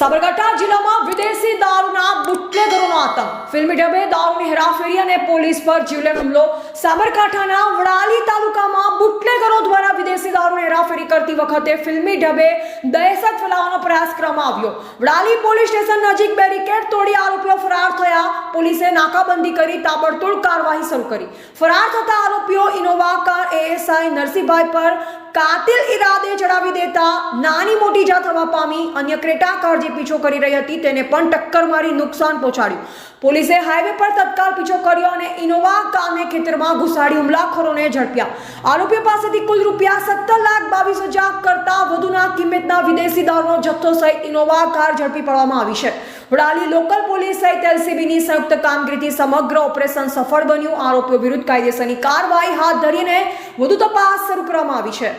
સાબરકાંઠા જિલ્લામાં વિદેશી દારૂના બુટલેગરોનો આતંક, ફિલ્મી ઢબે દારૂની હેરાફેરી અને પોલીસ પર જીવલેણ હુમલો. સાબરકાંઠાના વડાલી તાલુકામાં બુટલેગરો દ્વારા વિદેશી દારૂની હેરાફેરી કરતી વખતે ફિલ્મી ઢબે દહેશત ફેલાવવાનો પ્રયાસ કરવામાં આવ્યો. વડાલી પોલીસ સ્ટેશન નજીક બેરિકેડ તોડી આરોપીઓ ફરાર થયા. પોલીસે નાકાબંધી કરી તાબડતોડ કાર્યવાહી શરૂ કરી. ફરાર થતા આરોપીઓ ઇનોવા કાર એએસઆઈ નરસિંહભાઈ પર કાતિલ ઇરાદે ચડાવી દેતા નાની મોટી ઈજા થવા પામી. અન્ય ક્રેટા કાર જે પીછો કરી રહી હતી તેને પણ ટક્કર મારી નુકસાન પહોંચાડ્યું. પોલીસે હાઈવે પર તત્કાલ પીછો કર્યો અને ઇનોવા કારને ખેતરમાં ઘુસાડી હુમલાખોરોને ઝડપ્યા. આરોપીઓ પાસેથી કુલ ₹17,22,000 કરતા વધુના કિંમતના વિદેશી દારૂનો જથ્થો સહિત ઇનોવા કાર ઝડપી પાડવામાં આવી છે. વડાલી લોકલ પોલીસ સહિત એલસીબીની સંયુક્ત કામગીરીથી સમગ્ર ઓપરેશન સફળ બન્યું. આરોપીઓ વિરુદ્ધ કાયદેસરની કાર્યવાહી હાથ ધરીને વધુ તપાસ શરૂ કરવામાં આવી છે.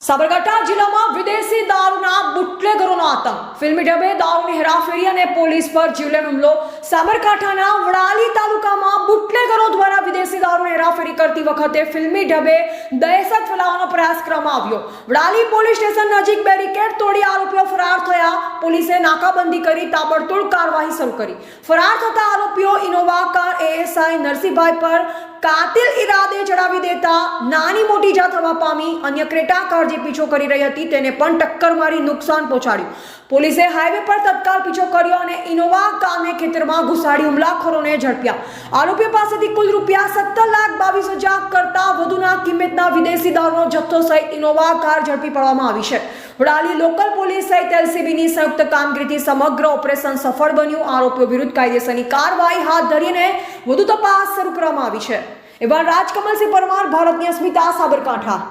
સાબરકાંઠા જિલ્લામાં વિદેશી દારૂના બુટલેગરોનો આતંક, ફિલ્મી ઢબે દારૂની હેરાફેરી અને પોલીસ પર જીવલેણ હુમલો. સાબરકાંઠાના વડાલી તાલુકામાં બુટલેગરો દ્વારા વિદેશી દારૂની હેરાફેરી કરતી વખતે ફિલ્મી ઢબે દહેશત ફેલાવવાનો પ્રયાસ કરવામાં આવ્યો. વડાલી પોલીસ સ્ટેશન નજીક બેરિકેડ તોડી આરોપીઓ ફરાર થયા. પોલીસે નાકાબંધી કરી તાબડતોડ કાર્યવાહી શરૂ કરી. ફરાર થતા આરોપીઓ ઇનોવા કાર એએસઆઈ નરસિંહભાઈ પર કાતિલ ઇરાદે ચડાવી દેતા નાની મોટી ઈજા થવા પામી. અન્ય ક્રેટા કાર જે પીછો કરી રહી હતી તેને પણ ટક્કર મારી નુકસાન પહોંચાડ્યું. પોલીસે હાઈવે પર તત્કાલ પીછો કર્યો અને ઇનોવા કારને ખેતરમાં ઘુસાડી હુમલાખોરોને ઝડપ્યા. આરોપીઓ પાસેથી કુલ ₹17,22,000 કરતા વધુના કિંમતના વિદેશી દારૂનો જથ્થો સહિત ઇનોવા કાર ઝડપી પાડવામાં આવી છે. વડાલી લોકલ પોલીસ સહિત એલસીબીની સંયુક્ત કામગીરીથી સમગ્ર ઓપરેશન સફળ બન્યું. આરોપીઓ વિરુદ્ધ કાયદેસરની કાર્યવાહી હાથ ધરીને વધુ તપાસ શરૂ કરવામાં આવી છે. એવા રાજકમલસિંહ પરમાર, ભારતની અસ્મિતા, સાબરકાંઠા.